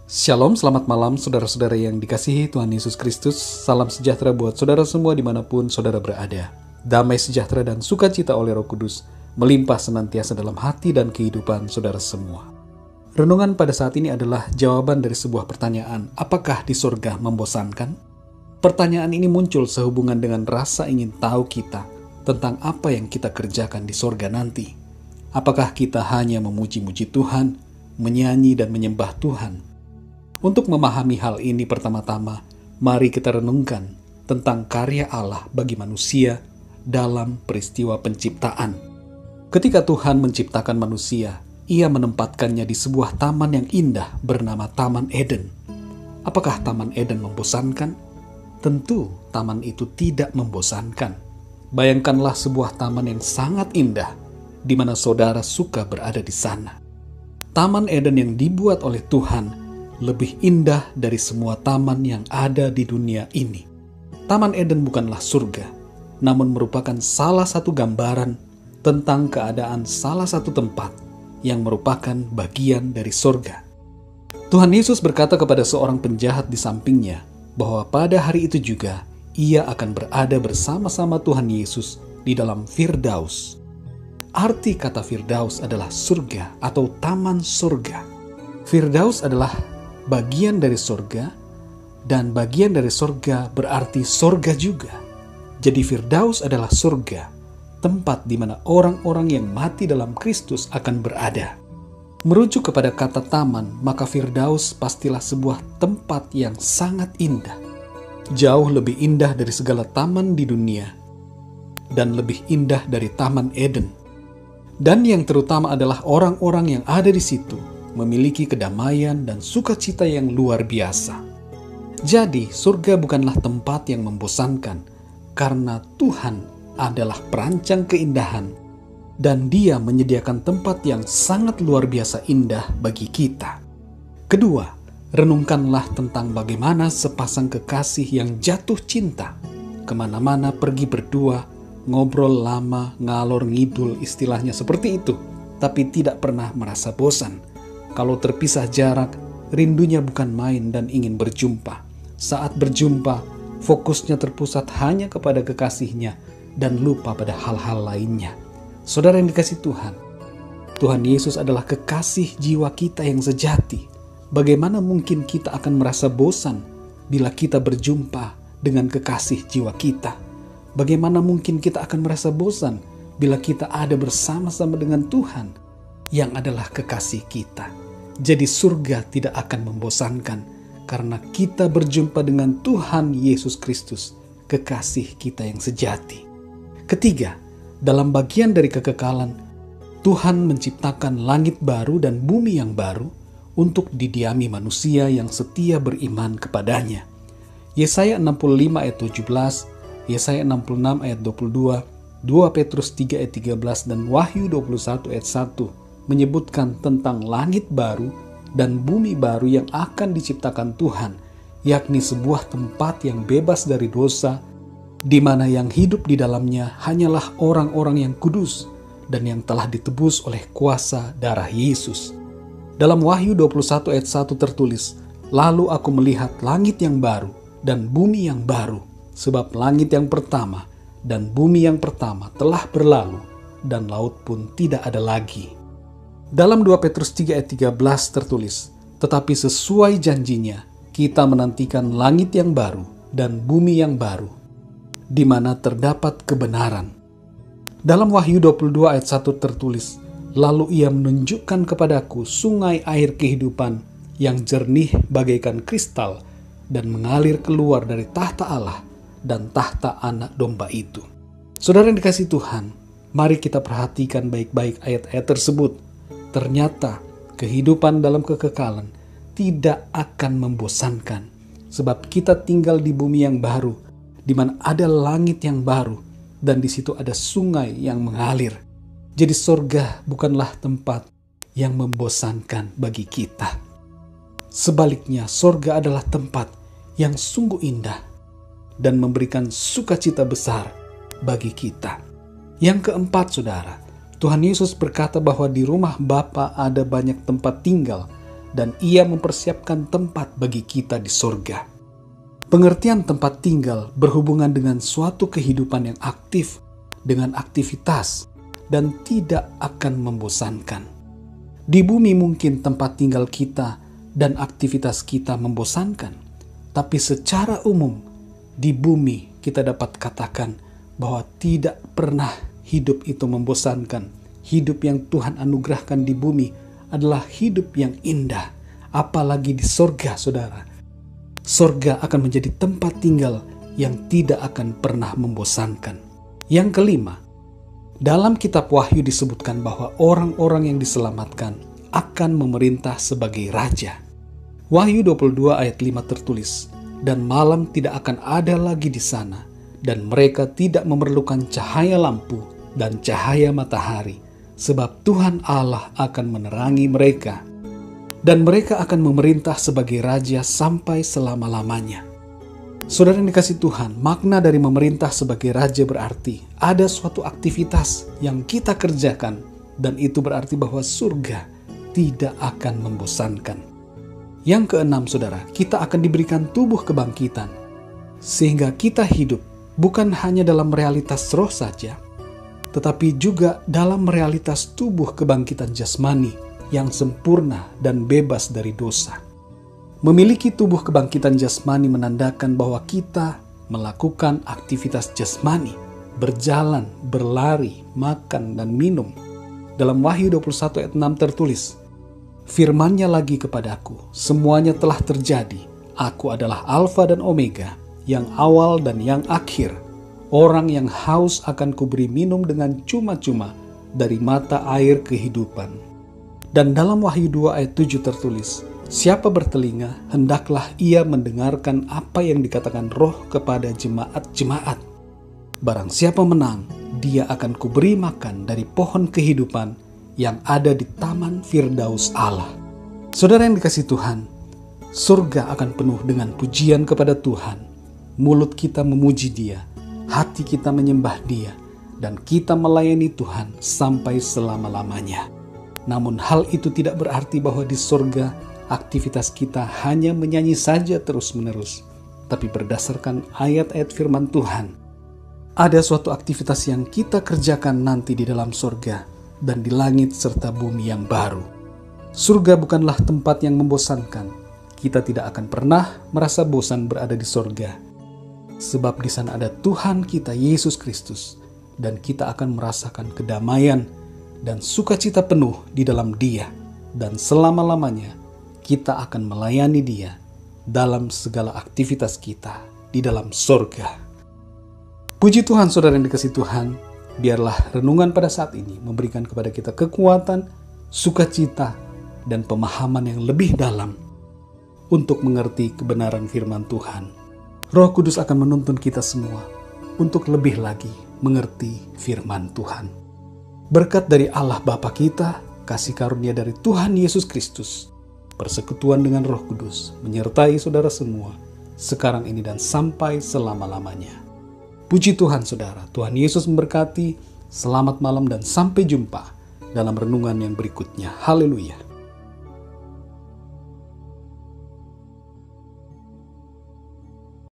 Shalom, selamat malam saudara-saudara yang dikasihi Tuhan Yesus Kristus. Salam sejahtera buat saudara semua dimanapun saudara berada. Damai sejahtera dan sukacita oleh Roh Kudus melimpah senantiasa dalam hati dan kehidupan saudara semua. Renungan pada saat ini adalah jawaban dari sebuah pertanyaan, apakah di surga membosankan? Pertanyaan ini muncul sehubungan dengan rasa ingin tahu kita tentang apa yang kita kerjakan di surga nanti. Apakah kita hanya memuji-muji Tuhan, menyanyi dan menyembah Tuhan? Untuk memahami hal ini pertama-tama, mari kita renungkan tentang karya Allah bagi manusia dalam peristiwa penciptaan. Ketika Tuhan menciptakan manusia, Ia menempatkannya di sebuah taman yang indah bernama Taman Eden. Apakah Taman Eden membosankan? Tentu taman itu tidak membosankan. Bayangkanlah sebuah taman yang sangat indah, di mana saudara suka berada di sana. Taman Eden yang dibuat oleh Tuhan lebih indah dari semua taman yang ada di dunia ini. Taman Eden bukanlah surga, namun merupakan salah satu gambaran tentang keadaan salah satu tempat yang merupakan bagian dari surga. Tuhan Yesus berkata kepada seorang penjahat di sampingnya bahwa pada hari itu juga ia akan berada bersama-sama Tuhan Yesus di dalam Firdaus. Arti kata Firdaus adalah surga atau taman surga. Firdaus adalah bagian dari surga, dan bagian dari surga berarti surga juga. Jadi Firdaus adalah surga, tempat di mana orang-orang yang mati dalam Kristus akan berada. Merujuk kepada kata taman, maka Firdaus pastilah sebuah tempat yang sangat indah. Jauh lebih indah dari segala taman di dunia, dan lebih indah dari Taman Eden. Dan yang terutama adalah orang-orang yang ada di situ memiliki kedamaian dan sukacita yang luar biasa. Jadi, surga bukanlah tempat yang membosankan, karena Tuhan adalah perancang keindahan, dan Dia menyediakan tempat yang sangat luar biasa indah bagi kita. Kedua, renungkanlah tentang bagaimana sepasang kekasih yang jatuh cinta, kemana-mana pergi berdua, ngobrol lama, ngalor ngidul, istilahnya seperti itu, tapi tidak pernah merasa bosan. Kalau terpisah jarak, rindunya bukan main dan ingin berjumpa. Saat berjumpa, fokusnya terpusat hanya kepada kekasihnya dan lupa pada hal-hal lainnya. Saudara yang dikasihi Tuhan, Tuhan Yesus adalah kekasih jiwa kita yang sejati. Bagaimana mungkin kita akan merasa bosan bila kita berjumpa dengan kekasih jiwa kita? Bagaimana mungkin kita akan merasa bosan bila kita ada bersama-sama dengan Tuhan yang adalah kekasih kita? Jadi surga tidak akan membosankan karena kita berjumpa dengan Tuhan Yesus Kristus, kekasih kita yang sejati. Ketiga, dalam bagian dari kekekalan, Tuhan menciptakan langit baru dan bumi yang baru untuk didiami manusia yang setia beriman kepadanya. Yesaya 65 ayat 17, Yesaya 66 ayat 22, 2 Petrus 3 ayat 13, dan Wahyu 21 ayat 1 menyebutkan tentang langit baru dan bumi baru yang akan diciptakan Tuhan, yakni sebuah tempat yang bebas dari dosa, di mana yang hidup di dalamnya hanyalah orang-orang yang kudus dan yang telah ditebus oleh kuasa darah Yesus. Dalam Wahyu 21 ayat 1 tertulis, "Lalu aku melihat langit yang baru dan bumi yang baru, sebab langit yang pertama dan bumi yang pertama telah berlalu, dan laut pun tidak ada lagi." Dalam 2 Petrus 3 ayat 13 tertulis, "Tetapi sesuai janjinya, kita menantikan langit yang baru dan bumi yang baru, di mana terdapat kebenaran." Dalam Wahyu 22 ayat 1 tertulis, "Lalu Ia menunjukkan kepadaku sungai air kehidupan yang jernih bagaikan kristal dan mengalir keluar dari tahta Allah dan tahta Anak Domba itu." Saudara yang dikasihi Tuhan, mari kita perhatikan baik-baik ayat-ayat tersebut. Ternyata kehidupan dalam kekekalan tidak akan membosankan, sebab kita tinggal di bumi yang baru, di mana ada langit yang baru, dan di situ ada sungai yang mengalir. Jadi surga bukanlah tempat yang membosankan bagi kita. Sebaliknya, surga adalah tempat yang sungguh indah dan memberikan sukacita besar bagi kita. Yang keempat, saudara, Tuhan Yesus berkata bahwa di rumah Bapa ada banyak tempat tinggal, dan Ia mempersiapkan tempat bagi kita di sorga. Pengertian tempat tinggal berhubungan dengan suatu kehidupan yang aktif, dengan aktivitas, dan tidak akan membosankan. Di bumi mungkin tempat tinggal kita dan aktivitas kita membosankan, tapi secara umum di bumi kita dapat katakan bahwa tidak pernah hidup itu membosankan. Hidup yang Tuhan anugerahkan di bumi adalah hidup yang indah, apalagi di sorga, saudara. Sorga akan menjadi tempat tinggal yang tidak akan pernah membosankan. Yang kelima, dalam kitab Wahyu disebutkan bahwa orang-orang yang diselamatkan akan memerintah sebagai raja. Wahyu 22 ayat 5 tertulis, "Dan malam tidak akan ada lagi di sana, dan mereka tidak memerlukan cahaya lampu dan cahaya matahari, sebab Tuhan Allah akan menerangi mereka. Dan mereka akan memerintah sebagai raja sampai selama-lamanya." Saudara yang dikasihi Tuhan, makna dari memerintah sebagai raja berarti ada suatu aktivitas yang kita kerjakan, dan itu berarti bahwa surga tidak akan membosankan. Yang keenam, saudara, kita akan diberikan tubuh kebangkitan, sehingga kita hidup bukan hanya dalam realitas roh saja, tetapi juga dalam realitas tubuh kebangkitan jasmani yang sempurna dan bebas dari dosa. Memiliki tubuh kebangkitan jasmani menandakan bahwa kita melakukan aktivitas jasmani, berjalan, berlari, makan, dan minum. Dalam Wahyu 21 ayat 6 tertulis, "Firman-Nya lagi kepadaku, semuanya telah terjadi. Aku adalah Alfa dan Omega, yang awal dan yang akhir. Orang yang haus akan kuberi minum dengan cuma-cuma dari mata air kehidupan." Dan dalam Wahyu 2 ayat 7 tertulis, "Siapa bertelinga, hendaklah ia mendengarkan apa yang dikatakan Roh kepada jemaat-jemaat. Barang siapa menang, dia akan kuberi makan dari pohon kehidupan yang ada di taman Firdaus Allah." Saudara yang dikasihi Tuhan, surga akan penuh dengan pujian kepada Tuhan. Mulut kita memuji Dia, hati kita menyembah Dia, dan kita melayani Tuhan sampai selama-lamanya. Namun hal itu tidak berarti bahwa di surga aktivitas kita hanya menyanyi saja terus-menerus, tapi berdasarkan ayat-ayat firman Tuhan, ada suatu aktivitas yang kita kerjakan nanti di dalam surga dan di langit serta bumi yang baru. Surga bukanlah tempat yang membosankan. Kita tidak akan pernah merasa bosan berada di surga, sebab di sana ada Tuhan kita Yesus Kristus, dan kita akan merasakan kedamaian dan sukacita penuh di dalam Dia, dan selama-lamanya kita akan melayani Dia dalam segala aktivitas kita di dalam surga. Puji Tuhan, saudara yang dikasihi Tuhan, biarlah renungan pada saat ini memberikan kepada kita kekuatan, sukacita, dan pemahaman yang lebih dalam untuk mengerti kebenaran firman Tuhan. Roh Kudus akan menuntun kita semua untuk lebih lagi mengerti firman Tuhan. Berkat dari Allah Bapa kita, kasih karunia dari Tuhan Yesus Kristus, persekutuan dengan Roh Kudus menyertai saudara semua sekarang ini dan sampai selama-lamanya. Puji Tuhan, saudara. Tuhan Yesus memberkati. Selamat malam dan sampai jumpa dalam renungan yang berikutnya. Haleluya.